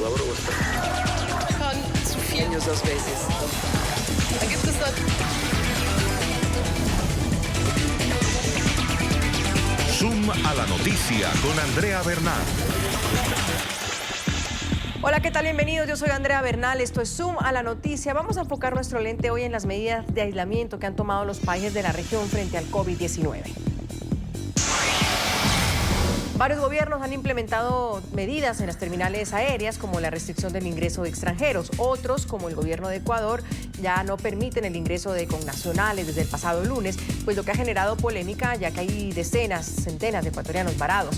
Laura Oster. Kann zu viel. Años 2 veces. Da gibt es dann Zoom a la noticia con Andrea Bernal. Hola, ¿qué tal? Bienvenidos. Yo soy Andrea Bernal. Esto es Zoom a la noticia. Vamos a enfocar nuestro lente hoy en las medidas de aislamiento que han tomado los países de la región frente al COVID-19. Varios gobiernos han implementado medidas en las terminales aéreas, como la restricción del ingreso de extranjeros. Otros, como el gobierno de Ecuador, ya no permiten el ingreso de connacionales desde el pasado lunes, pues lo que ha generado polémica, ya que hay decenas, centenas de ecuatorianos varados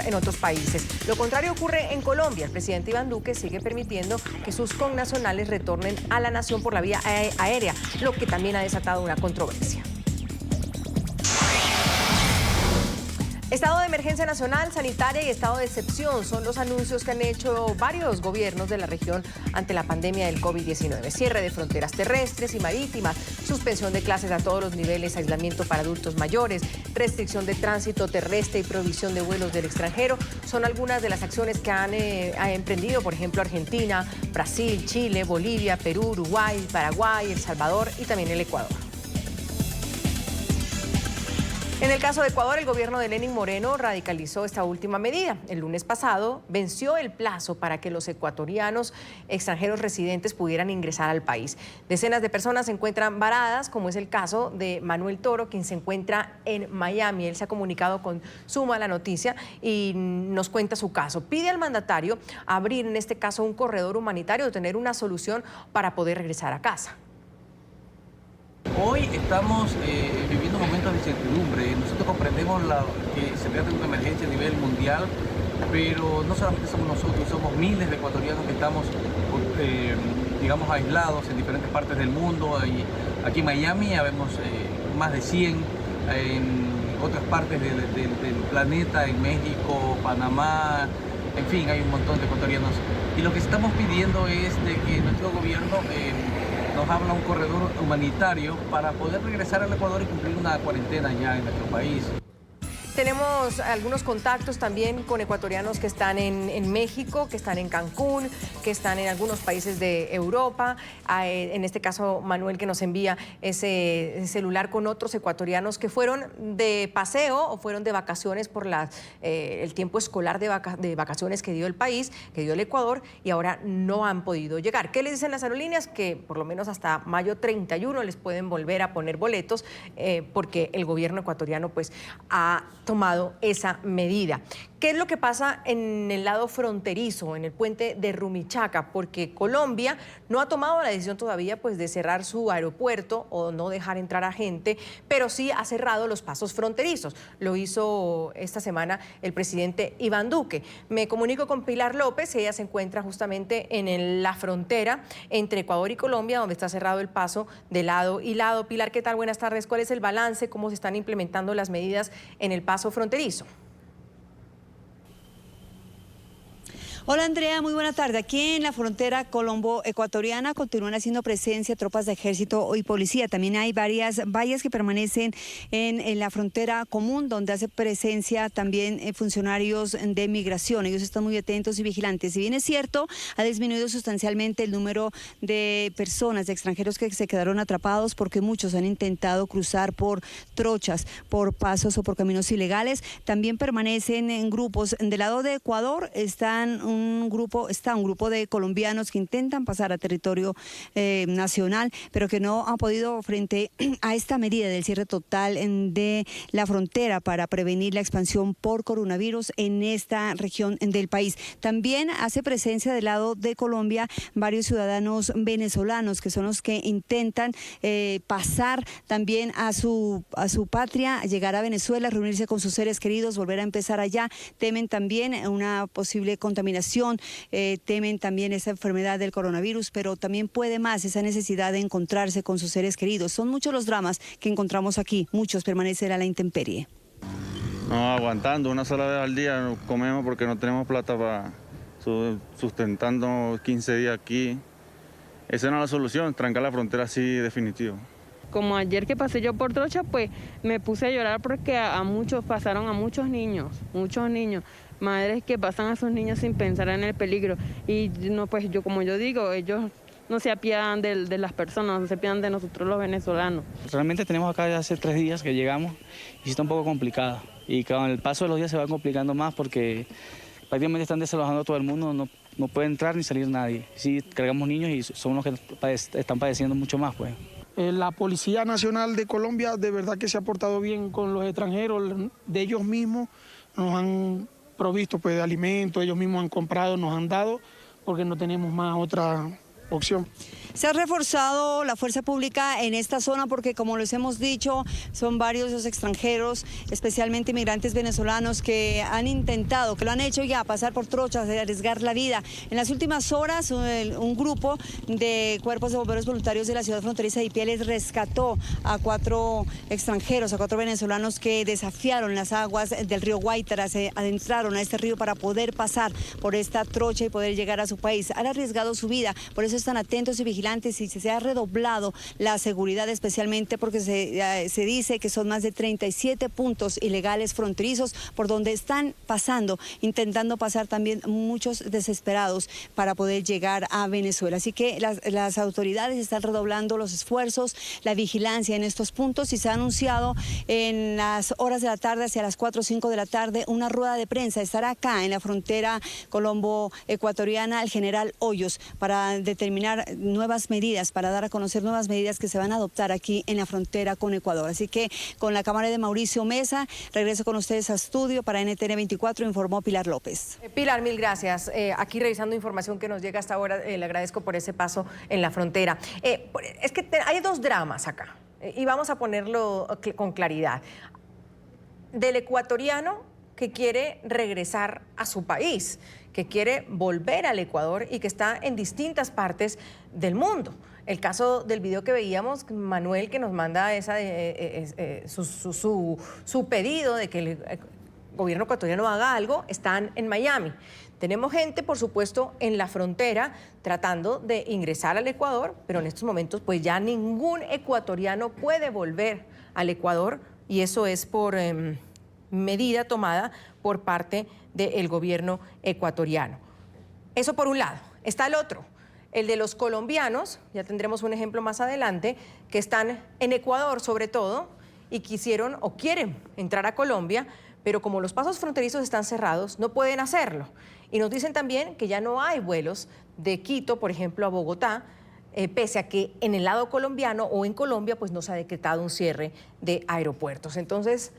en otros países. Lo contrario ocurre en Colombia. El presidente Iván Duque sigue permitiendo que sus connacionales retornen a la nación por la vía aérea, lo que también ha desatado una controversia. Estado de emergencia nacional, sanitaria y estado de excepción son los anuncios que han hecho varios gobiernos de la región ante la pandemia del COVID-19. Cierre de fronteras terrestres y marítimas, suspensión de clases a todos los niveles, aislamiento para adultos mayores, restricción de tránsito terrestre y prohibición de vuelos del extranjero. Son algunas de las acciones que han emprendido, por ejemplo, Argentina, Brasil, Chile, Bolivia, Perú, Uruguay, Paraguay, El Salvador y también el Ecuador. En el caso de Ecuador, el gobierno de Lenín Moreno radicalizó esta última medida. El lunes pasado venció el plazo para que los ecuatorianos extranjeros residentes pudieran ingresar al país. Decenas de personas se encuentran varadas, como es el caso de Manuel Toro, quien se encuentra en Miami. Él se ha comunicado con Suma la Noticia y nos cuenta su caso. Pide al mandatario abrir, en este caso, un corredor humanitario, tener una solución para poder regresar a casa. Hoy estamos viviendo momentos de incertidumbre. Nosotros comprendemos que se trata de una emergencia a nivel mundial, pero no solamente somos nosotros, somos miles de ecuatorianos que estamos, digamos, aislados en diferentes partes del mundo. Aquí en Miami habemos más de 100, en otras partes del planeta, en México, Panamá, en fin, hay un montón de ecuatorianos. Y lo que estamos pidiendo es de que nuestro gobierno nos habla un corredor humanitario para poder regresar al Ecuador y cumplir una cuarentena ya en nuestro país. Tenemos algunos contactos también con ecuatorianos que están en México, que están en Cancún, que están en algunos países de Europa. En este caso, Manuel, que nos envía ese celular con otros ecuatorianos que fueron de paseo o fueron de vacaciones por el tiempo escolar de vacaciones que dio el país, que dio el Ecuador, y ahora no han podido llegar. ¿Qué les dicen las aerolíneas? Que por lo menos hasta mayo 31 les pueden volver a poner boletos porque el gobierno ecuatoriano pues ha tomado esa medida. ¿Qué es lo que pasa en el lado fronterizo, en el puente de Rumichaca? Porque Colombia no ha tomado la decisión todavía pues, de cerrar su aeropuerto o no dejar entrar a gente, pero sí ha cerrado los pasos fronterizos. Lo hizo esta semana el presidente Iván Duque. Me comunico con Pilar López, ella se encuentra justamente en la frontera entre Ecuador y Colombia, donde está cerrado el paso de lado y lado. Pilar, ¿qué tal? Buenas tardes. ¿Cuál es el balance? ¿Cómo se están implementando las medidas en el paso fronterizo? Hola Andrea, muy buena tarde. Aquí en la frontera colombo-ecuatoriana continúan haciendo presencia tropas de ejército y policía. También hay varias vallas que permanecen en la frontera común, donde hace presencia también funcionarios de migración. Ellos están muy atentos y vigilantes. Si bien es cierto, ha disminuido sustancialmente el número de personas, de extranjeros que se quedaron atrapados porque muchos han intentado cruzar por trochas, por pasos o por caminos ilegales. También permanecen en grupos. Del lado de Ecuador está un grupo de colombianos que intentan pasar a territorio nacional, pero que no han podido frente a esta medida del cierre total de la frontera para prevenir la expansión por coronavirus en esta región del país. También hace presencia del lado de Colombia varios ciudadanos venezolanos que son los que intentan pasar también a su patria, llegar a Venezuela, reunirse con sus seres queridos, volver a empezar allá. Temen también una posible contaminación, temen también esa enfermedad del coronavirus, pero también puede más esa necesidad de encontrarse con sus seres queridos. Son muchos los dramas que encontramos aquí, muchos permanecen a la intemperie. No, aguantando, una sola vez al día no comemos porque no tenemos plata para sustentando 15 días aquí. Esa no es la solución, trancar la frontera así definitivo. Como ayer que pasé yo por Trocha, pues me puse a llorar porque pasaron a muchos niños. madres que pasan a sus niños sin pensar en el peligro. Y no, pues yo, como yo digo, ellos no se apiadan de las personas, no se apiadan de nosotros los venezolanos. Realmente tenemos acá ya hace 3 días que llegamos y está un poco complicado. Y con el paso de los días se va complicando más porque prácticamente están desalojando a todo el mundo, no puede entrar ni salir nadie. Sí, cargamos niños y son los que están padeciendo mucho más, pues. La Policía Nacional de Colombia de verdad que se ha portado bien con los extranjeros, de ellos mismos nos han provisto pues, de alimentos, ellos mismos han comprado, nos han dado, porque no tenemos más otra opción. Se ha reforzado la fuerza pública en esta zona porque, como les hemos dicho, son varios los extranjeros, especialmente inmigrantes venezolanos, que han intentado, que lo han hecho ya, pasar por trochas, de arriesgar la vida. En las últimas horas, un grupo de cuerpos de bomberos voluntarios de la ciudad fronteriza de Ipiales rescató a 4 extranjeros, a 4 venezolanos que desafiaron las aguas del río Guaitara, se adentraron a este río para poder pasar por esta trocha y poder llegar a su país. Han arriesgado su vida, por eso están atentos y vigilantes, y se ha redoblado la seguridad, especialmente porque se dice que son más de 37 puntos ilegales fronterizos por donde están pasando, intentando pasar también muchos desesperados para poder llegar a Venezuela. Así que las autoridades están redoblando los esfuerzos, la vigilancia en estos puntos, y se ha anunciado en las horas de la tarde, hacia las 4 o 5 de la tarde, una rueda de prensa. Estará acá en la frontera colombo-ecuatoriana el general Hoyos para determinar nuevas medidas, para dar a conocer nuevas medidas que se van a adoptar aquí en la frontera con Ecuador. Así que con la cámara de Mauricio Mesa, regreso con ustedes a estudio para NTN 24, informó Pilar López. Pilar, mil gracias. Aquí revisando información que nos llega hasta ahora, le agradezco por ese paso en la frontera. Es que hay 2 dramas acá, y vamos a ponerlo con claridad. Del ecuatoriano que quiere regresar a su país, que quiere volver al Ecuador y que está en distintas partes del mundo. El caso del video que veíamos, Manuel, que nos manda su pedido de que el gobierno ecuatoriano haga algo, están en Miami. Tenemos gente, por supuesto, en la frontera tratando de ingresar al Ecuador, pero en estos momentos pues ya ningún ecuatoriano puede volver al Ecuador, y eso es por medida tomada por parte del gobierno ecuatoriano. Eso por un lado. Está el otro, el de los colombianos, ya tendremos un ejemplo más adelante, que están en Ecuador sobre todo y quisieron o quieren entrar a Colombia, pero como los pasos fronterizos están cerrados, no pueden hacerlo. Y nos dicen también que ya no hay vuelos de Quito, por ejemplo, a Bogotá, pese a que en el lado colombiano o en Colombia pues no se ha decretado un cierre de aeropuertos. Entonces,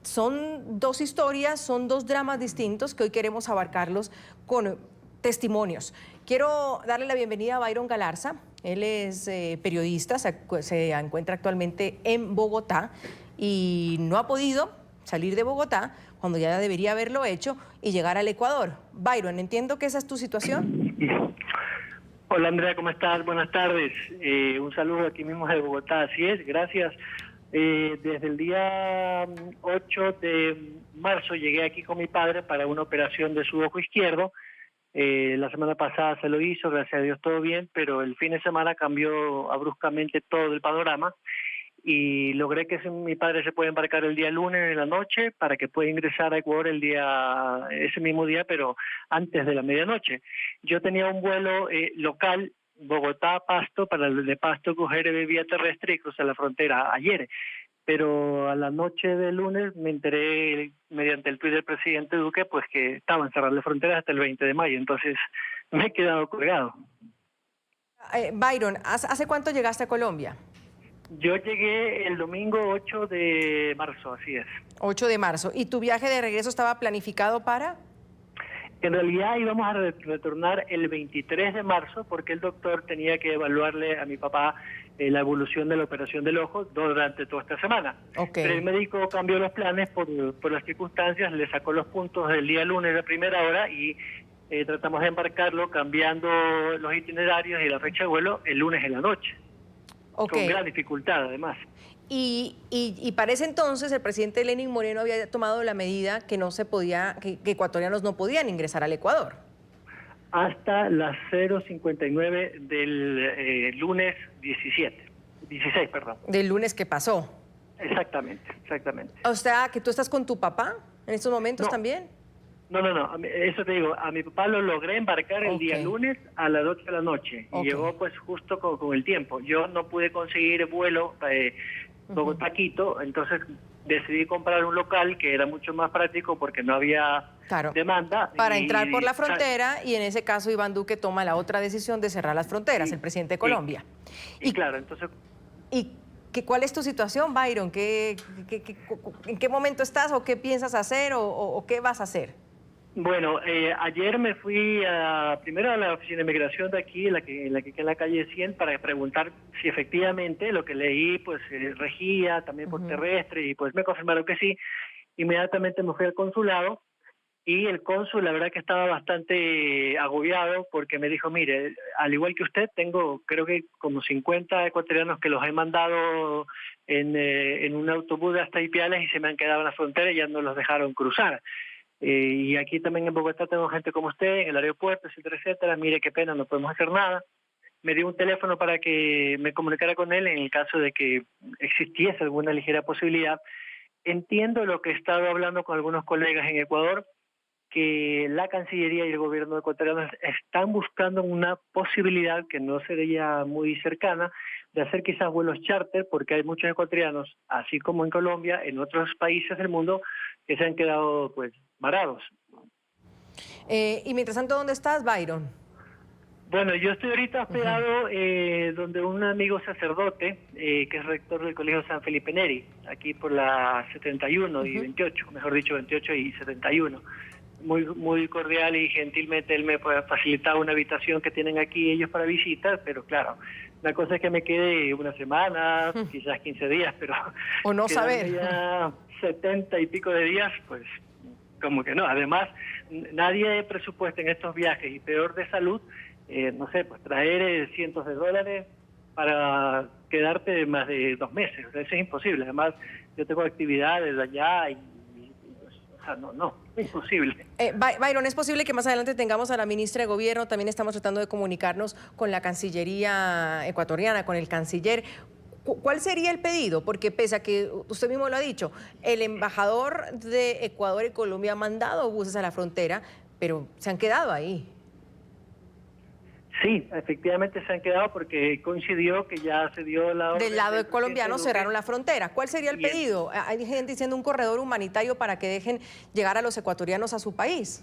son 2 historias, son 2 dramas distintos que hoy queremos abarcarlos con testimonios. Quiero darle la bienvenida a Byron Galarza. Él es periodista, se encuentra actualmente en Bogotá y no ha podido salir de Bogotá cuando ya debería haberlo hecho y llegar al Ecuador. Byron, entiendo que esa es tu situación. Hola Andrea, ¿cómo estás? Buenas tardes. Un saludo aquí mismo de Bogotá. Así es, gracias. Desde el día 8 de marzo llegué aquí con mi padre para una operación de su ojo izquierdo. La semana pasada se lo hizo, gracias a Dios todo bien, pero el fin de semana cambió abruptamente todo el panorama y logré que mi padre se pueda embarcar el día lunes en la noche para que pueda ingresar a Ecuador ese mismo día, pero antes de la medianoche. Yo tenía un vuelo local Bogotá-Pasto, para el de Pasto coger vía terrestre y cruzar la frontera ayer. Pero a la noche del lunes me enteré mediante el tuit del presidente Duque pues que estaban cerrando las fronteras hasta el 20 de mayo, entonces me he quedado colgado. Byron, ¿hace cuánto llegaste a Colombia? Yo llegué el domingo 8 de marzo, así es. 8 de marzo. ¿Y tu viaje de regreso estaba planificado para...? En realidad íbamos a retornar el 23 de marzo porque el doctor tenía que evaluarle a mi papá la evolución de la operación del ojo durante toda esta semana. Okay. Pero el médico cambió los planes por las circunstancias, le sacó los puntos del día lunes de primera hora y tratamos de embarcarlo cambiando los itinerarios y la fecha de vuelo el lunes en la noche. Okay. Con gran dificultad además. Y para ese entonces el presidente Lenín Moreno había tomado la medida que no se podía, que ecuatorianos no podían ingresar al Ecuador. Hasta las 0:59 del lunes 16, perdón. Del lunes que pasó. Exactamente, exactamente. O sea, que tú estás con tu papá en estos momentos también. Eso te digo, a mi papá lo logré embarcar el día lunes a las 8 de la noche y llegó pues justo con el tiempo. Yo no pude conseguir vuelo Bogotá-Quito, entonces decidí comprar un local que era mucho más práctico porque no había demanda. Para entrar por la frontera, y en ese caso Iván Duque toma la otra decisión de cerrar las fronteras, el presidente de Colombia. Y claro, entonces... ¿Cuál es tu situación, Byron? ¿En qué momento estás o qué piensas hacer o qué vas a hacer? Bueno, ayer me fui primero a la oficina de migración de aquí, en la que en la calle 100, para preguntar si efectivamente lo que leí pues regía también por terrestre, y pues me confirmaron que sí. Inmediatamente me fui al consulado y el cónsul, la verdad que estaba bastante agobiado porque me dijo, mire, al igual que usted, tengo creo que como 50 ecuatorianos que los he mandado en un autobús hasta Ipiales y se me han quedado en la frontera y ya no los dejaron cruzar. Y aquí también en Bogotá tengo gente como usted, en el aeropuerto, etcétera, etcétera. Mire, qué pena, no podemos hacer nada. Me dio un teléfono para que me comunicara con él en el caso de que existiese alguna ligera posibilidad. Entiendo lo que he estado hablando con algunos colegas en Ecuador, que la Cancillería y el gobierno ecuatoriano están buscando una posibilidad que no sería muy cercana de hacer quizás vuelos charter, porque hay muchos ecuatorianos, así como en Colombia, en otros países del mundo, que se han quedado pues varados. Y mientras tanto, ¿dónde estás, Byron? Bueno, yo estoy ahorita hospedado donde un amigo sacerdote, que es rector del Colegio San Felipe Neri, aquí por la 71 y 28, mejor dicho 28 y 71. Muy cordial y gentilmente él me puede facilitar una habitación que tienen aquí ellos para visitas, pero claro, la cosa es que me quede una semana, quizás 15 días, pero... O no saber. Ya 70 y pico de días, pues como que no. Además, nadie presupuesta en estos viajes, y peor de salud, no sé, pues traer cientos de dólares para quedarte más de 2 meses. O sea, eso es imposible. Además, yo tengo actividades allá y o sea, no, es imposible. Byron, ¿es posible que más adelante tengamos a la ministra de Gobierno? También estamos tratando de comunicarnos con la Cancillería ecuatoriana, con el canciller. ¿Cuál sería el pedido? Porque pese a que usted mismo lo ha dicho, el embajador de Ecuador y Colombia ha mandado buses a la frontera, pero se han quedado ahí. Sí, efectivamente se han quedado porque coincidió que ya se dio la orden. Del lado colombiano cerraron la frontera. ¿Cuál sería el pedido? Hay gente diciendo un corredor humanitario para que dejen llegar a los ecuatorianos a su país.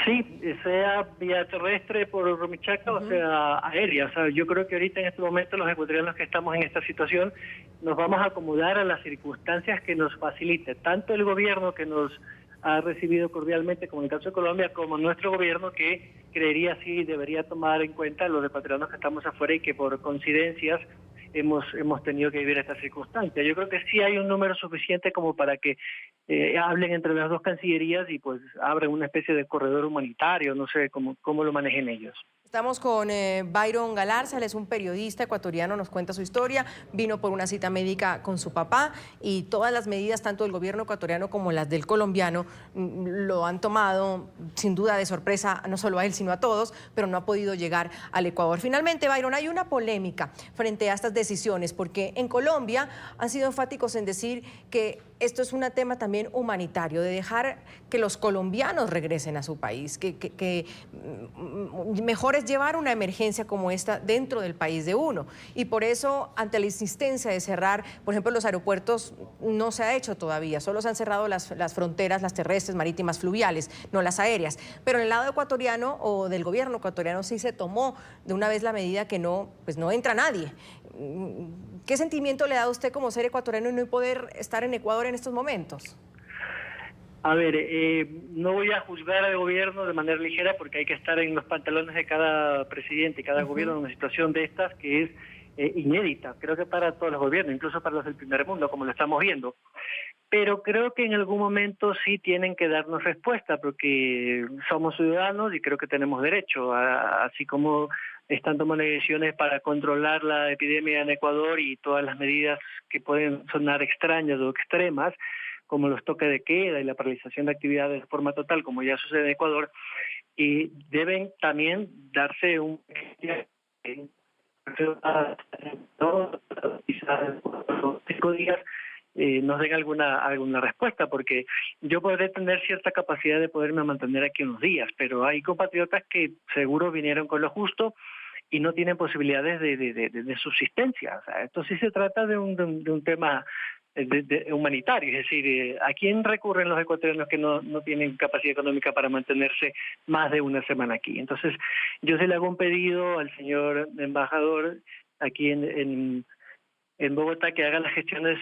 Sí, sea vía terrestre por Rumichaca o sea aérea. O sea, yo creo que ahorita en este momento los ecuatorianos que estamos en esta situación nos vamos a acomodar a las circunstancias que nos facilite, tanto el gobierno que nos ha recibido cordialmente, como en el caso de Colombia, como nuestro gobierno, que creería sí debería tomar en cuenta los ecuatorianos que estamos afuera y que por coincidencias hemos tenido que vivir esta circunstancia. Yo creo que sí hay un número suficiente como para que hablen entre las dos cancillerías y pues abran una especie de corredor humanitario, no sé cómo lo manejen ellos. Estamos con Byron Galarza, él es un periodista ecuatoriano, nos cuenta su historia, vino por una cita médica con su papá y todas las medidas, tanto del gobierno ecuatoriano como las del colombiano, lo han tomado sin duda de sorpresa, no solo a él, sino a todos, pero no ha podido llegar al Ecuador. Finalmente, Byron, hay una polémica frente a estas decisiones, porque en Colombia han sido enfáticos en decir que esto es un tema también humanitario, de dejar que los colombianos regresen a su país, que mejor es llevar una emergencia como esta dentro del país de uno. Y por eso, ante la insistencia de cerrar, por ejemplo, los aeropuertos, no se ha hecho todavía, solo se han cerrado las fronteras, las terrestres, marítimas, fluviales, no las aéreas. Pero en el lado ecuatoriano o del gobierno ecuatoriano sí se tomó de una vez la medida que no entra nadie. ¿Qué sentimiento le da a usted como ser ecuatoriano y no poder estar en Ecuador en estos momentos? A ver, no voy a juzgar al gobierno de manera ligera porque hay que estar en los pantalones de cada presidente y cada gobierno en una situación de estas que es inédita, creo que para todos los gobiernos, incluso para los del primer mundo, como lo estamos viendo. Pero creo que en algún momento sí tienen que darnos respuesta porque somos ciudadanos y creo que tenemos derecho, así como están tomando decisiones para controlar la epidemia en Ecuador y todas las medidas que pueden sonar extrañas o extremas, como los toques de queda y la paralización de actividades de forma total, como ya sucede en Ecuador, y deben también darse un... quizás 5 días nos den alguna respuesta, porque yo podré tener cierta capacidad de poderme mantener aquí unos días, pero hay compatriotas que seguro vinieron con lo justo y no tienen posibilidades de subsistencia. O sea, esto sí se trata de un tema humanitario, es decir, ¿a quién recurren los ecuatorianos que no tienen capacidad económica para mantenerse más de una semana aquí? Entonces, yo se le hago un pedido al señor embajador aquí en Bogotá que haga las gestiones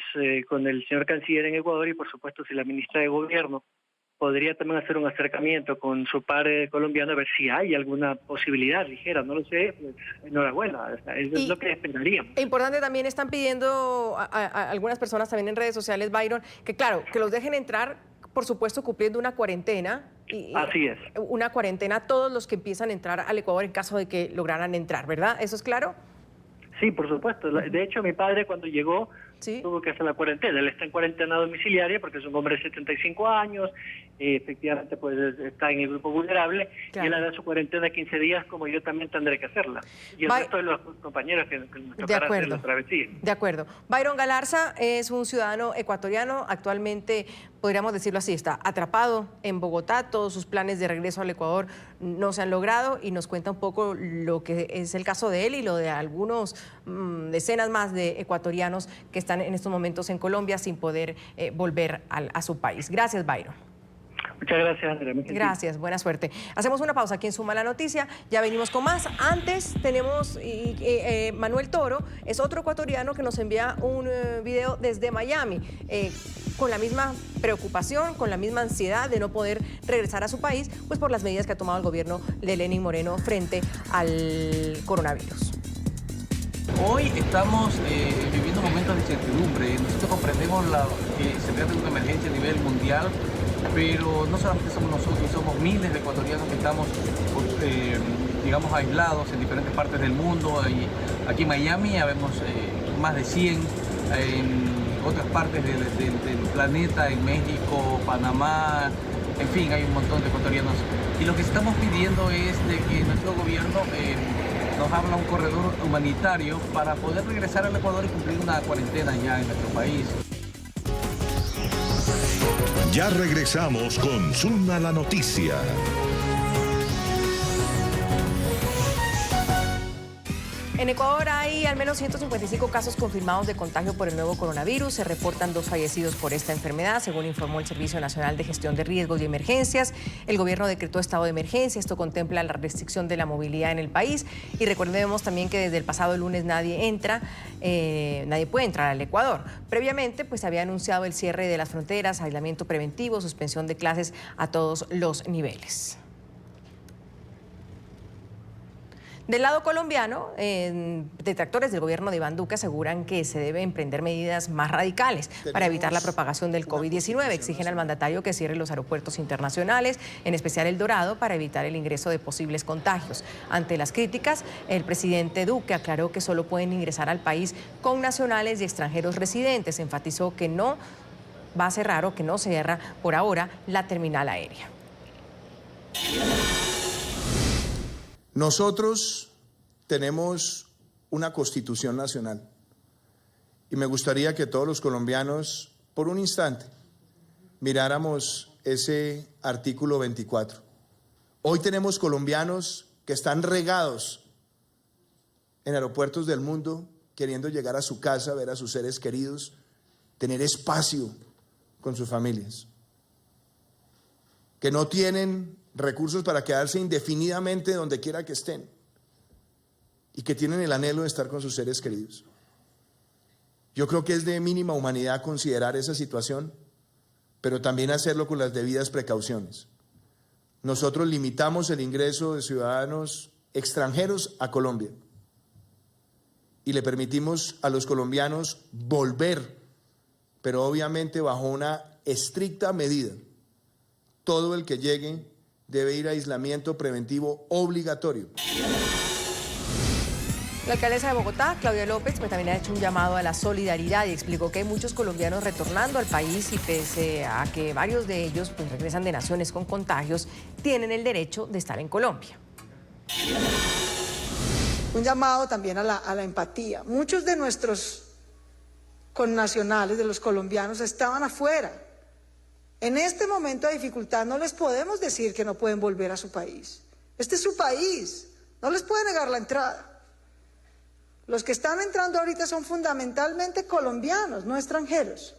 con el señor canciller en Ecuador y, por supuesto, si la ministra de Gobierno podría también hacer un acercamiento con su par colombiano a ver si hay alguna posibilidad ligera, no lo sé, pues enhorabuena, eso es lo que esperaríamos. Importante también están pidiendo a algunas personas también en redes sociales, Byron, que claro, que los dejen entrar, por supuesto cumpliendo una cuarentena. Así es. Una cuarentena todos los que empiezan a entrar al Ecuador en caso de que lograran entrar, ¿verdad? ¿Eso es claro? Sí, por supuesto. De hecho, mi padre cuando llegó tuvo que hacer la cuarentena. Él está en cuarentena domiciliaria porque es un hombre de 75 años, efectivamente pues está en el grupo vulnerable, y él hará su cuarentena 15 días como yo también tendré que hacerla. Y el resto de los compañeros que nos tocará hacer la travesía. De acuerdo. Byron Galarza es un ciudadano ecuatoriano, actualmente podríamos decirlo así, está atrapado en Bogotá, todos sus planes de regreso al Ecuador no se han logrado y nos cuenta un poco lo que es el caso de él y lo de algunos decenas más de ecuatorianos que están en estos momentos en Colombia sin poder volver a su país. Gracias, Byron. Muchas gracias, Andrea. Gracias, buena suerte. Hacemos una pausa aquí en Suma la Noticia, ya venimos con más. Antes tenemos Manuel Toro, es otro ecuatoriano que nos envía un video desde Miami, con la misma preocupación, con la misma ansiedad de no poder regresar a su país, pues por las medidas que ha tomado el gobierno de Lenín Moreno frente al coronavirus. Hoy estamos viviendo momentos de incertidumbre. Nosotros comprendemos que se trata de una emergencia a nivel mundial, pero no solamente somos nosotros, somos miles de ecuatorianos que estamos, digamos, aislados en diferentes partes del mundo. Y aquí en Miami habemos más de 100, en otras partes del planeta, en México, Panamá, en fin, hay un montón de ecuatorianos. Y lo que estamos pidiendo es de que nuestro gobierno nos abra un corredor humanitario para poder regresar al Ecuador y cumplir una cuarentena ya en nuestro país. Ya regresamos con Suma la Noticia. En Ecuador hay al menos 155 casos confirmados de contagio por el nuevo coronavirus. Se reportan 2 fallecidos por esta enfermedad, según informó el Servicio Nacional de Gestión de Riesgos y Emergencias. El gobierno decretó estado de emergencia. Esto contempla la restricción de la movilidad en el país. Y recordemos también que desde el pasado lunes nadie puede entrar al Ecuador. Previamente, pues se había anunciado el cierre de las fronteras, aislamiento preventivo, suspensión de clases a todos los niveles. Del lado colombiano, detractores del gobierno de Iván Duque aseguran que se deben emprender medidas más radicales para evitar la propagación del COVID-19. Exigen al mandatario que cierre los aeropuertos internacionales, en especial El Dorado, para evitar el ingreso de posibles contagios. Ante las críticas, el presidente Duque aclaró que solo pueden ingresar al país con nacionales y extranjeros residentes. Enfatizó que no va a cerrar o que no cierra por ahora la terminal aérea. Nosotros tenemos una Constitución Nacional y me gustaría que todos los colombianos, por un instante, miráramos ese artículo 24. Hoy tenemos colombianos que están regados en aeropuertos del mundo, queriendo llegar a su casa, ver a sus seres queridos, tener espacio con sus familias, que no tienen recursos para quedarse indefinidamente donde quiera que estén y que tienen el anhelo de estar con sus seres queridos. Yo creo que es de mínima humanidad considerar esa situación, pero también hacerlo con las debidas precauciones. Nosotros limitamos el ingreso de ciudadanos extranjeros a Colombia y le permitimos a los colombianos volver, pero obviamente bajo una estricta medida. Todo el que llegue debe ir a aislamiento preventivo obligatorio. La alcaldesa de Bogotá, Claudia López, también ha hecho un llamado a la solidaridad y explicó que hay muchos colombianos retornando al país y pese a que varios de ellos regresan de naciones con contagios, tienen el derecho de estar en Colombia. Un llamado también a la empatía. Muchos de nuestros connacionales, de los colombianos, estaban afuera. En este momento de dificultad no les podemos decir que no pueden volver a su país. Este es su país, no les puede negar la entrada. Los que están entrando ahorita son fundamentalmente colombianos, no extranjeros,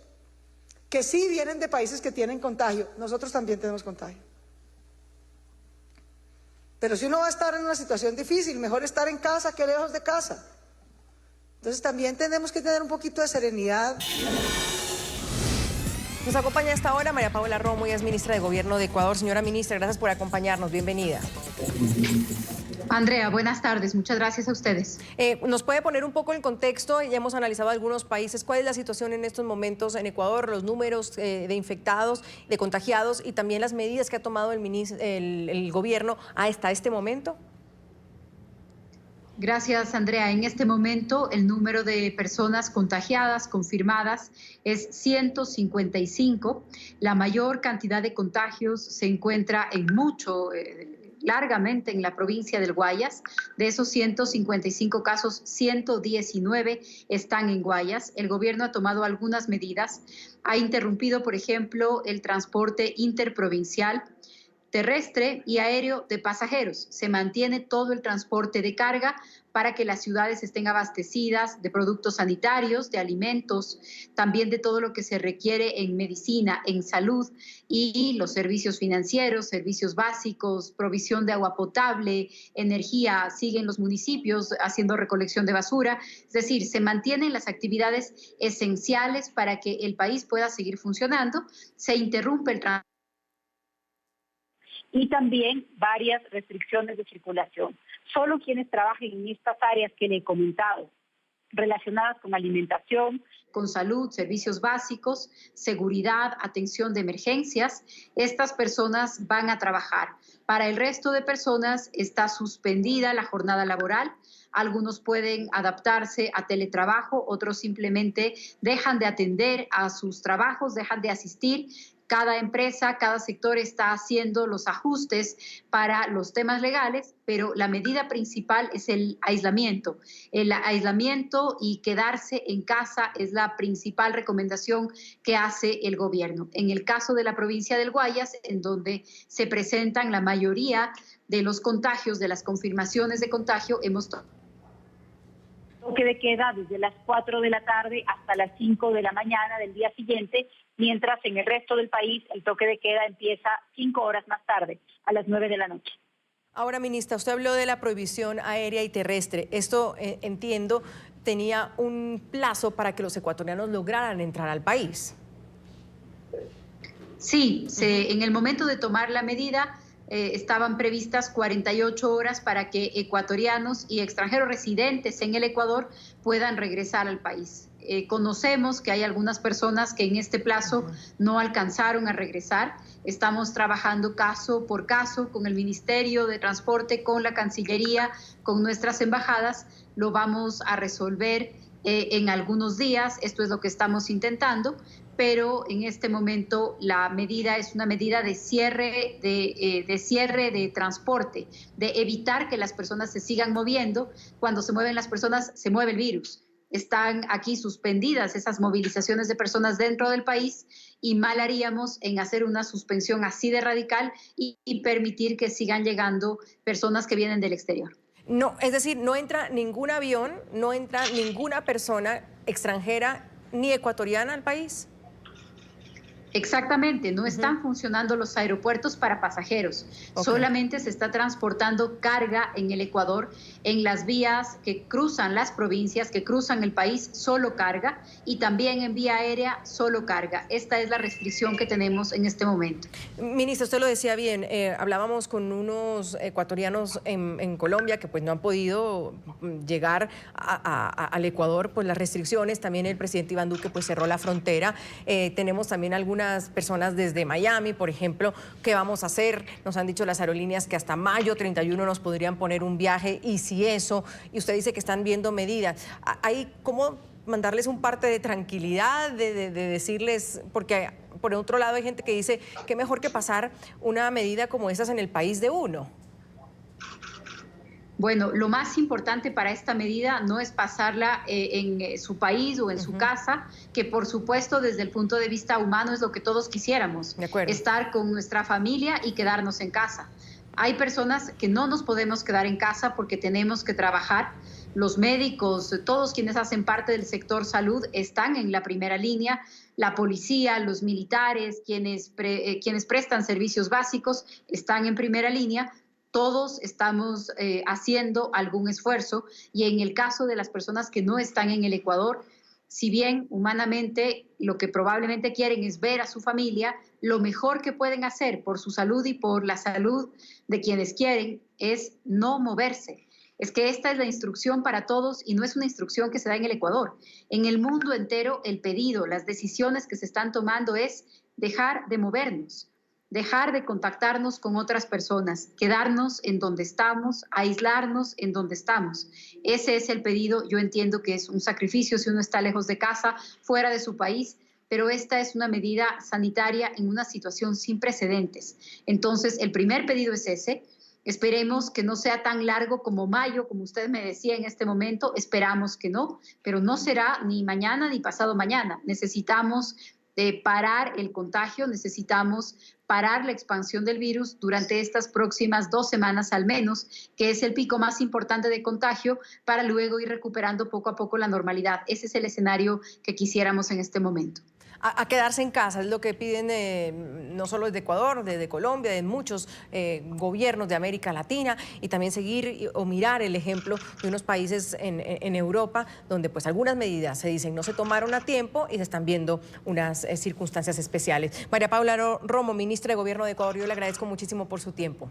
que sí vienen de países que tienen contagio. Nosotros también tenemos contagio. Pero si uno va a estar en una situación difícil, mejor estar en casa que lejos de casa. Entonces también tenemos que tener un poquito de serenidad. Nos acompaña a esta hora María Paula Romo, ella es ministra de Gobierno de Ecuador. Señora ministra, gracias por acompañarnos, bienvenida. Andrea, buenas tardes, muchas gracias a ustedes. ¿Nos puede poner un poco en contexto? Ya hemos analizado algunos países. ¿Cuál es la situación en estos momentos en Ecuador? Los números de infectados, de contagiados y también las medidas que ha tomado el gobierno hasta este momento. Gracias, Andrea. En este momento el número de personas contagiadas, confirmadas, es 155. La mayor cantidad de contagios se encuentra largamente en la provincia del Guayas. De esos 155 casos, 119 están en Guayas. El gobierno ha tomado algunas medidas. Ha interrumpido, por ejemplo, el transporte interprovincial, terrestre y aéreo de pasajeros. Se mantiene todo el transporte de carga para que las ciudades estén abastecidas de productos sanitarios, de alimentos, también de todo lo que se requiere en medicina, en salud y los servicios financieros, servicios básicos, provisión de agua potable, energía. Siguen los municipios haciendo recolección de basura. Es decir, se mantienen las actividades esenciales para que el país pueda seguir funcionando. Se interrumpe el transporte. Y también varias restricciones de circulación. Solo quienes trabajen en estas áreas que le he comentado, relacionadas con alimentación, con salud, servicios básicos, seguridad, atención de emergencias, estas personas van a trabajar. Para el resto de personas está suspendida la jornada laboral. Algunos pueden adaptarse a teletrabajo, otros simplemente dejan de atender a sus trabajos, dejan de asistir. Cada empresa, cada sector está haciendo los ajustes para los temas legales, pero la medida principal es el aislamiento. El aislamiento y quedarse en casa es la principal recomendación que hace el gobierno. En el caso de la provincia del Guayas, en donde se presentan la mayoría de los contagios, de las confirmaciones de contagio, hemos toque de queda desde las 4 de la tarde hasta las 5 de la mañana del día siguiente, mientras en el resto del país el toque de queda empieza 5 horas más tarde, a las 9 de la noche. Ahora, ministra, usted habló de la prohibición aérea y terrestre. Esto, entiendo, tenía un plazo para que los ecuatorianos lograran entrar al país. Sí, en el momento de tomar la medida estaban previstas 48 horas para que ecuatorianos y extranjeros residentes en el Ecuador puedan regresar al país. Conocemos que hay algunas personas que en este plazo no alcanzaron a regresar. Estamos trabajando caso por caso con el Ministerio de Transporte, con la Cancillería, con nuestras embajadas. Lo vamos a resolver en algunos días. Esto es lo que estamos intentando, pero en este momento la medida es una medida de cierre de transporte, de evitar que las personas se sigan moviendo. Cuando se mueven las personas, se mueve el virus. Están aquí suspendidas esas movilizaciones de personas dentro del país y mal haríamos en hacer una suspensión así de radical y permitir que sigan llegando personas que vienen del exterior. No, es decir, no entra ningún avión, no entra ninguna persona extranjera ni ecuatoriana al país. Exactamente, no están funcionando los aeropuertos para pasajeros. Solamente se está transportando carga en el Ecuador, en las vías que cruzan las provincias, que cruzan el país, solo carga, y también en vía aérea, solo carga. Esta es la restricción que tenemos en este momento. Ministra, usted lo decía bien, hablábamos con unos ecuatorianos en Colombia que pues no han podido llegar al Ecuador, pues las restricciones, también el presidente Iván Duque pues cerró la frontera. Tenemos también algunas personas desde Miami, por ejemplo. ¿Qué vamos a hacer? Nos han dicho las aerolíneas que hasta mayo 31 nos podrían poner un viaje, y si eso, y usted dice que están viendo medidas. ¿Hay cómo mandarles un parte de tranquilidad, de decirles, porque por otro lado hay gente que dice que mejor que pasar una medida como esas en el país de uno? Bueno, lo más importante para esta medida no es pasarla en su país o en su casa, que por supuesto desde el punto de vista humano es lo que todos quisiéramos, estar con nuestra familia y quedarnos en casa. Hay personas que no nos podemos quedar en casa porque tenemos que trabajar. Los médicos, todos quienes hacen parte del sector salud están en la primera línea, la policía, los militares, quienes prestan servicios básicos están en primera línea. Todos estamos haciendo algún esfuerzo y en el caso de las personas que no están en el Ecuador, si bien humanamente lo que probablemente quieren es ver a su familia, lo mejor que pueden hacer por su salud y por la salud de quienes quieren es no moverse. Es que esta es la instrucción para todos y no es una instrucción que se da en el Ecuador. En el mundo entero el pedido, las decisiones que se están tomando es dejar de movernos. Dejar de contactarnos con otras personas, quedarnos en donde estamos, aislarnos en donde estamos. Ese es el pedido. Yo entiendo que es un sacrificio si uno está lejos de casa, fuera de su país, pero esta es una medida sanitaria en una situación sin precedentes. Entonces, el primer pedido es ese. Esperemos que no sea tan largo como mayo, como usted me decía en este momento. Esperamos que no, pero no será ni mañana ni pasado mañana. Necesitamos parar el contagio, necesitamos parar la expansión del virus durante estas próximas 2 semanas al menos, que es el pico más importante de contagio, para luego ir recuperando poco a poco la normalidad. Ese es el escenario que quisiéramos en este momento. A quedarse en casa, es lo que piden no solo desde Ecuador, desde Colombia, de muchos gobiernos de América Latina, y también seguir o mirar el ejemplo de unos países en Europa donde pues algunas medidas se dicen no se tomaron a tiempo y se están viendo unas circunstancias especiales. María Paula Romo, ministra de Gobierno de Ecuador, yo le agradezco muchísimo por su tiempo.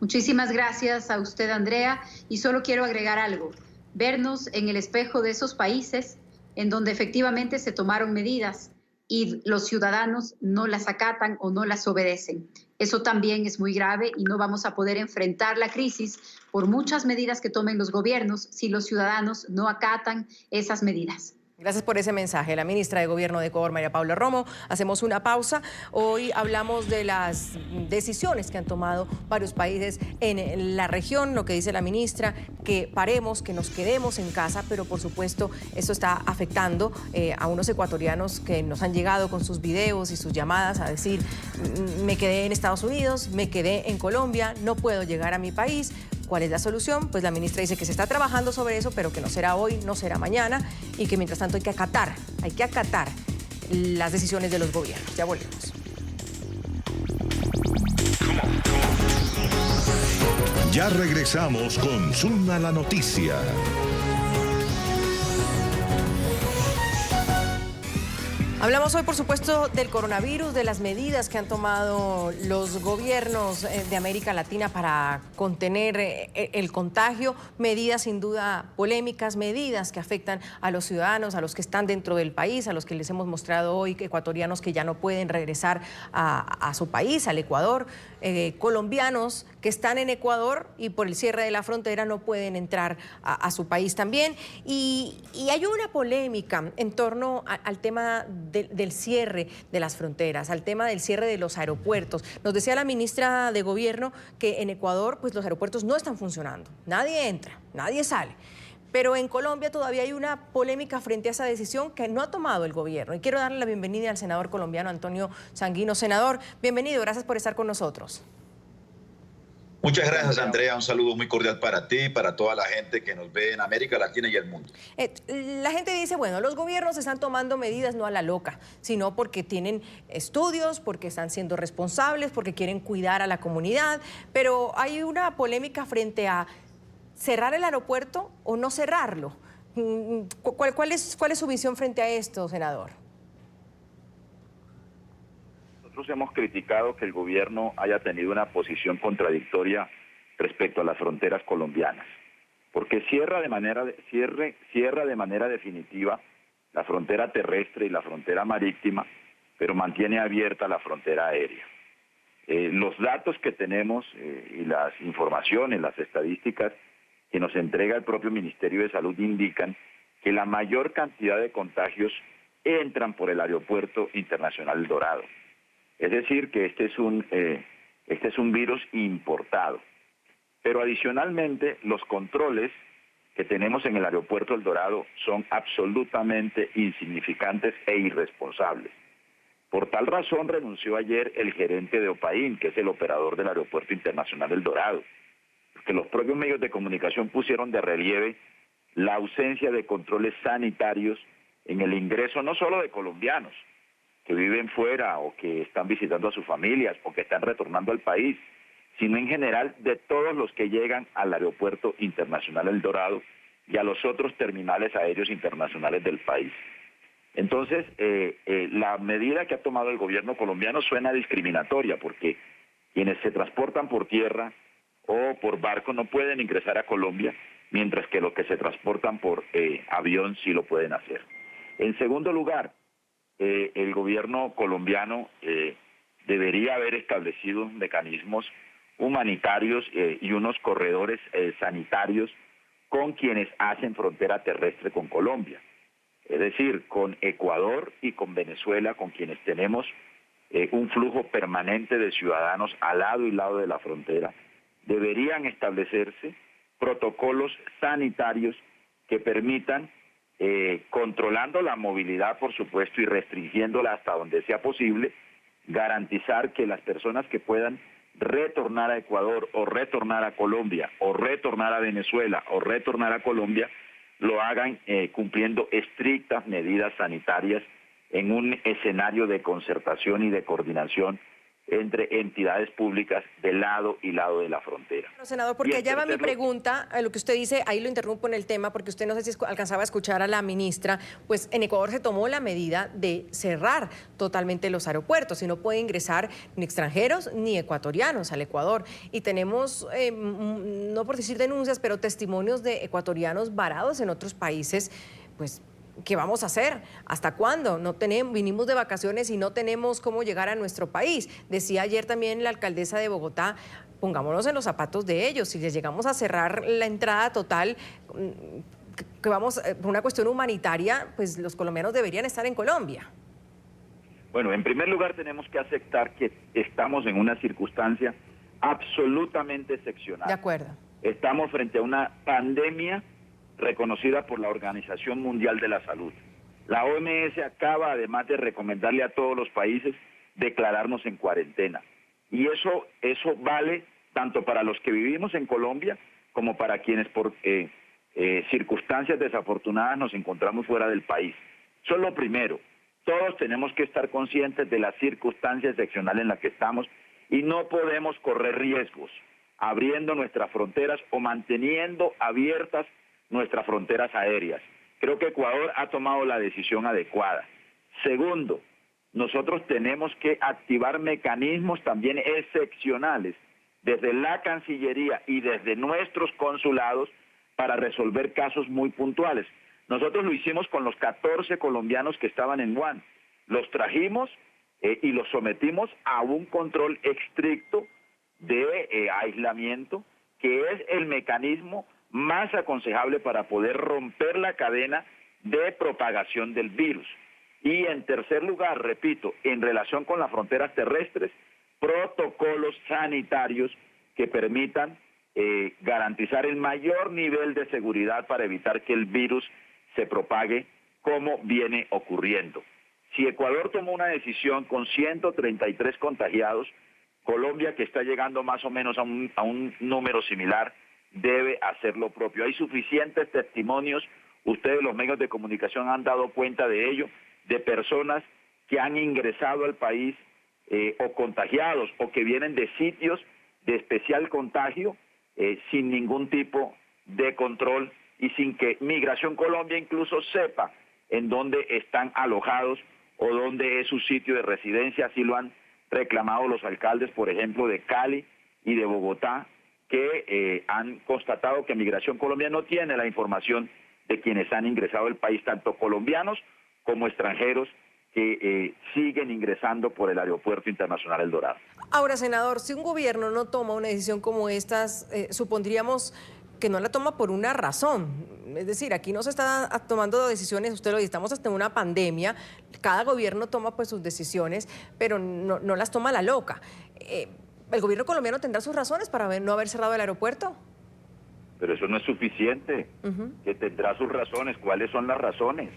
Muchísimas gracias a usted, Andrea, y solo quiero agregar algo. Vernos en el espejo de esos países en donde efectivamente se tomaron medidas y los ciudadanos no las acatan o no las obedecen. Eso también es muy grave y no vamos a poder enfrentar la crisis por muchas medidas que tomen los gobiernos si los ciudadanos no acatan esas medidas. Gracias por ese mensaje. La ministra de Gobierno de Ecuador, María Paula Romo. Hacemos una pausa. Hoy hablamos de las decisiones que han tomado varios países en la región. Lo que dice la ministra, que paremos, que nos quedemos en casa, pero por supuesto esto está afectando a unos ecuatorianos que nos han llegado con sus videos y sus llamadas a decir, me quedé en Estados Unidos, me quedé en Colombia, no puedo llegar a mi país. ¿Cuál es la solución? Pues la ministra dice que se está trabajando sobre eso, pero que no será hoy, no será mañana, y que mientras tanto hay que acatar las decisiones de los gobiernos. Ya volvemos. Ya regresamos con Zoom a la noticia. Hablamos hoy, por supuesto, del coronavirus, de las medidas que han tomado los gobiernos de América Latina para contener el contagio, medidas sin duda polémicas, medidas que afectan a los ciudadanos, a los que están dentro del país, a los que les hemos mostrado hoy, ecuatorianos que ya no pueden regresar a su país, al Ecuador, colombianos que están en Ecuador y por el cierre de la frontera no pueden entrar a su país también. Y hay una polémica en torno al tema del cierre de las fronteras, al tema del cierre de los aeropuertos. Nos decía la ministra de Gobierno que en Ecuador pues los aeropuertos no están funcionando, nadie entra, nadie sale. Pero en Colombia todavía hay una polémica frente a esa decisión que no ha tomado el gobierno. Y quiero darle la bienvenida al senador colombiano Antonio Sanguino. Senador, bienvenido, gracias por estar con nosotros. Muchas gracias, Andrea. Un saludo muy cordial para ti y para toda la gente que nos ve en América Latina y el mundo. La gente dice, bueno, los gobiernos están tomando medidas no a la loca, sino porque tienen estudios, porque están siendo responsables, porque quieren cuidar a la comunidad. Pero hay una polémica frente a cerrar el aeropuerto o no cerrarlo. ¿Cuál es su visión frente a esto, senador? Nosotros hemos criticado que el gobierno haya tenido una posición contradictoria respecto a las fronteras colombianas, porque cierra de manera definitiva la frontera terrestre y la frontera marítima, pero mantiene abierta la frontera aérea. Los datos que tenemos y las informaciones, las estadísticas que nos entrega el propio Ministerio de Salud indican que la mayor cantidad de contagios entran por el Aeropuerto Internacional El Dorado. Es decir, que este es un virus importado. Pero adicionalmente, los controles que tenemos en el aeropuerto El Dorado son absolutamente insignificantes e irresponsables. Por tal razón renunció ayer el gerente de OPAIN, que es el operador del Aeropuerto Internacional El Dorado, porque los propios medios de comunicación pusieron de relieve la ausencia de controles sanitarios en el ingreso no solo de colombianos que viven fuera o que están visitando a sus familias o que están retornando al país, sino en general de todos los que llegan al Aeropuerto Internacional El Dorado y a los otros terminales aéreos internacionales del país. Entonces, la medida que ha tomado el gobierno colombiano suena discriminatoria, porque quienes se transportan por tierra o por barco no pueden ingresar a Colombia, mientras que los que se transportan por avión sí lo pueden hacer. En segundo lugar, el gobierno colombiano debería haber establecido mecanismos humanitarios y unos corredores sanitarios con quienes hacen frontera terrestre con Colombia. Es decir, con Ecuador y con Venezuela, con quienes tenemos un flujo permanente de ciudadanos al lado y lado de la frontera, deberían establecerse protocolos sanitarios que permitan, controlando la movilidad, por supuesto, y restringiéndola hasta donde sea posible, garantizar que las personas que puedan retornar a Ecuador o retornar a Colombia o retornar a Venezuela o retornar a Colombia lo hagan cumpliendo estrictas medidas sanitarias en un escenario de concertación y de coordinación entre entidades públicas de lado y lado de la frontera. Bueno, senador, porque allá va mi pregunta, a lo que usted dice, ahí lo interrumpo en el tema, porque usted no sé si alcanzaba a escuchar a la ministra, pues en Ecuador se tomó la medida de cerrar totalmente los aeropuertos y no puede ingresar ni extranjeros ni ecuatorianos al Ecuador. Y tenemos, no por decir denuncias, pero testimonios de ecuatorianos varados en otros países, pues ¿qué vamos a hacer? ¿Hasta cuándo? Vinimos de vacaciones y no tenemos cómo llegar a nuestro país. Decía ayer también la alcaldesa de Bogotá, pongámonos en los zapatos de ellos. Si les llegamos a cerrar la entrada total, que vamos, por una cuestión humanitaria, pues los colombianos deberían estar en Colombia. Bueno, en primer lugar tenemos que aceptar que estamos en una circunstancia absolutamente excepcional. De acuerdo. Estamos frente a una pandemia reconocida por la Organización Mundial de la Salud. La OMS acaba, además de recomendarle a todos los países, declararnos en cuarentena. Y eso vale tanto para los que vivimos en Colombia como para quienes por circunstancias desafortunadas nos encontramos fuera del país. Eso es lo primero. Todos tenemos que estar conscientes de las circunstancias excepcionales en las que estamos y no podemos correr riesgos abriendo nuestras fronteras o manteniendo abiertas nuestras fronteras aéreas. Creo que Ecuador ha tomado la decisión adecuada. Segundo, nosotros tenemos que activar mecanismos también excepcionales desde la Cancillería y desde nuestros consulados para resolver casos muy puntuales. Nosotros lo hicimos con los 14 colombianos que estaban en Wuhan. Los trajimos y los sometimos a un control estricto de aislamiento, que es el mecanismo más aconsejable para poder romper la cadena de propagación del virus. Y en tercer lugar, repito, en relación con las fronteras terrestres, protocolos sanitarios que permitan garantizar el mayor nivel de seguridad para evitar que el virus se propague como viene ocurriendo. Si Ecuador tomó una decisión con 133 contagiados, Colombia, que está llegando más o menos a un número similar, debe hacer lo propio. Hay suficientes testimonios, ustedes los medios de comunicación han dado cuenta de ello, de personas que han ingresado al país o contagiados o que vienen de sitios de especial contagio sin ningún tipo de control y sin que Migración Colombia incluso sepa en dónde están alojados o dónde es su sitio de residencia. Así lo han reclamado los alcaldes, por ejemplo, de Cali y de Bogotá, que han constatado que Migración Colombia no tiene la información de quienes han ingresado al país, tanto colombianos como extranjeros que siguen ingresando por el Aeropuerto Internacional El Dorado. Ahora, senador, si un gobierno no toma una decisión como estas, supondríamos que no la toma por una razón. Es decir, aquí no se está tomando decisiones, usted lo dice, estamos hasta en una pandemia, cada gobierno toma pues sus decisiones, pero no las toma a la loca. el gobierno colombiano tendrá sus razones para no haber cerrado el aeropuerto. Pero eso no es suficiente, que tendrá sus razones. ¿Cuáles son las razones,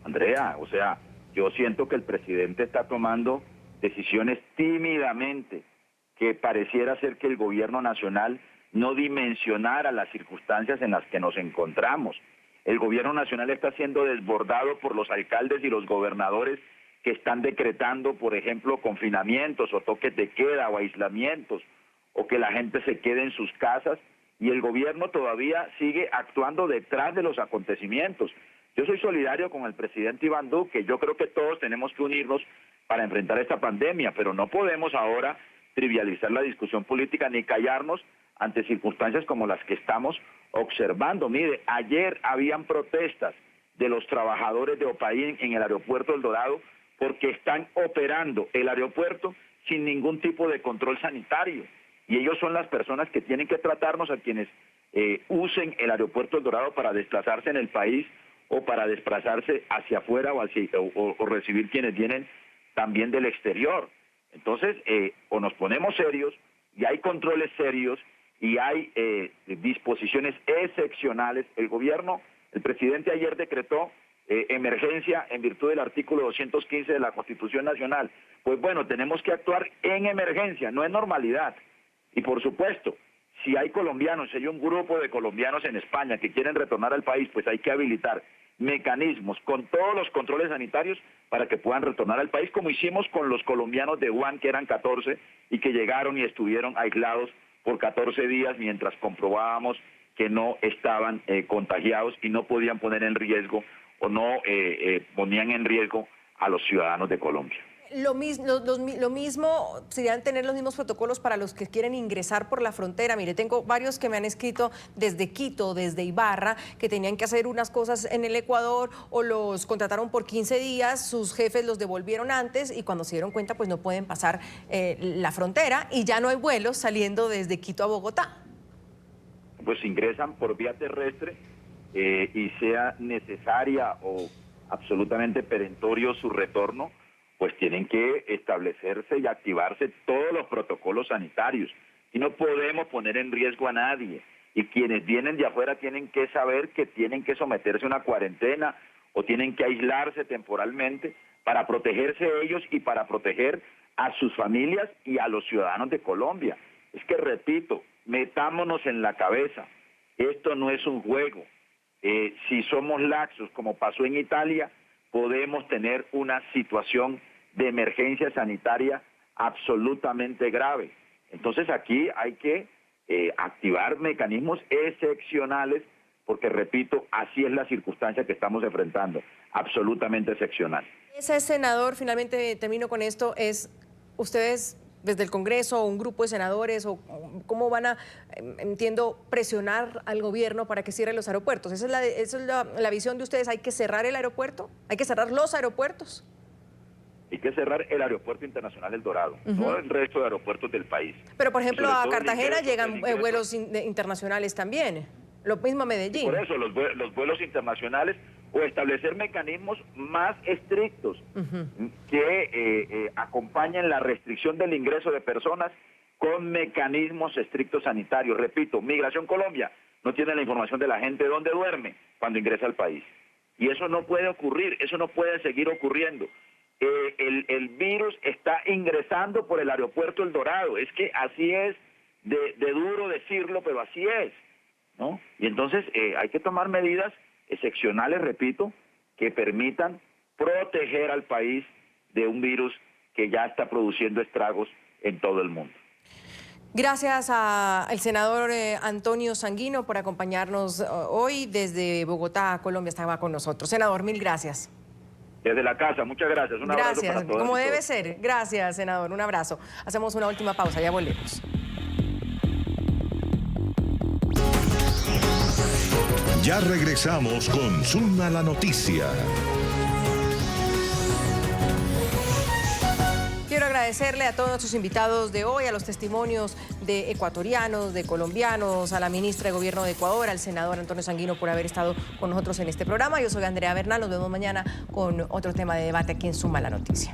Andrea? O sea, yo siento que el presidente está tomando decisiones tímidamente, que pareciera ser que el gobierno nacional no dimensionara las circunstancias en las que nos encontramos. El gobierno nacional está siendo desbordado por los alcaldes y los gobernadores que están decretando, por ejemplo, confinamientos o toques de queda o aislamientos, o que la gente se quede en sus casas, y el gobierno todavía sigue actuando detrás de los acontecimientos. Yo soy solidario con el presidente Iván Duque. Yo creo que todos tenemos que unirnos para enfrentar esta pandemia, pero no podemos ahora trivializar la discusión política ni callarnos ante circunstancias como las que estamos observando. Mire, ayer habían protestas de los trabajadores de Opaín en el aeropuerto El Dorado porque están operando el aeropuerto sin ningún tipo de control sanitario. Y ellos son las personas que tienen que tratarnos a quienes usen el aeropuerto El Dorado para desplazarse en el país o para desplazarse hacia afuera o recibir quienes vienen también del exterior. Entonces, o nos ponemos serios y hay controles serios y hay disposiciones excepcionales. El gobierno, el presidente ayer decretó emergencia en virtud del artículo 215 de la Constitución Nacional. Pues bueno, tenemos que actuar en emergencia, no en normalidad. Y por supuesto, si hay colombianos, si hay un grupo de colombianos en España que quieren retornar al país, pues hay que habilitar mecanismos con todos los controles sanitarios para que puedan retornar al país, como hicimos con los colombianos de Wuhan, que eran 14 y que llegaron y estuvieron aislados por 14 días mientras comprobábamos que no estaban contagiados y no podían poner en riesgo o no ponían en riesgo a los ciudadanos de Colombia. Lo mismo, serían tener los mismos protocolos para los que quieren ingresar por la frontera. Mire, tengo varios que me han escrito desde Quito, desde Ibarra, que tenían que hacer unas cosas en el Ecuador o los contrataron por 15 días, sus jefes los devolvieron antes y cuando se dieron cuenta pues no pueden pasar la frontera y ya no hay vuelos saliendo desde Quito a Bogotá. Pues ingresan por vía terrestre y sea necesaria o absolutamente perentorio su retorno, pues tienen que establecerse y activarse todos los protocolos sanitarios. Y no podemos poner en riesgo a nadie. Y quienes vienen de afuera tienen que saber que tienen que someterse a una cuarentena o tienen que aislarse temporalmente para protegerse ellos y para proteger a sus familias y a los ciudadanos de Colombia. Es que, repito, metámonos en la cabeza. Esto no es un juego. Si somos laxos, como pasó en Italia, podemos tener una situación de emergencia sanitaria absolutamente grave. Entonces aquí hay que activar mecanismos excepcionales, porque repito, así es la circunstancia que estamos enfrentando, absolutamente excepcional. Ese senador, finalmente termino con esto, es ustedes desde el Congreso, un grupo de senadores, o cómo van a, entiendo, presionar al gobierno para que cierre los aeropuertos. Esa es la visión de ustedes. ¿Hay que cerrar el aeropuerto? ¿Hay que cerrar los aeropuertos? Hay que cerrar el aeropuerto internacional El Dorado, no el resto de aeropuertos del país. Pero, por ejemplo, a Cartagena llegan vuelos internacionales también. Lo mismo a Medellín. Y por eso, los vuelos internacionales, o establecer mecanismos más estrictos que acompañen la restricción del ingreso de personas con mecanismos estrictos sanitarios. Repito, Migración Colombia no tiene la información de la gente dónde duerme cuando ingresa al país. Y eso no puede ocurrir, eso no puede seguir ocurriendo. El virus está ingresando por el aeropuerto El Dorado. Es que así es, de duro decirlo, pero así es, ¿no? Y entonces hay que tomar medidas excepcionales, repito, que permitan proteger al país de un virus que ya está produciendo estragos en todo el mundo. Gracias al senador Antonio Sanguino por acompañarnos hoy desde Bogotá, Colombia. Estaba con nosotros. Senador, mil gracias. Desde la casa, muchas gracias. Un abrazo para todos. Como debe ser. Gracias, senador. Un abrazo. Hacemos una última pausa, ya volvemos. Ya regresamos con Zona la Noticia. Quiero agradecerle a todos nuestros invitados de hoy, a los testimonios de ecuatorianos, de colombianos, a la ministra de Gobierno de Ecuador, al senador Antonio Sanguino por haber estado con nosotros en este programa. Yo soy Andrea Bernal, nos vemos mañana con otro tema de debate aquí en Suma la Noticia.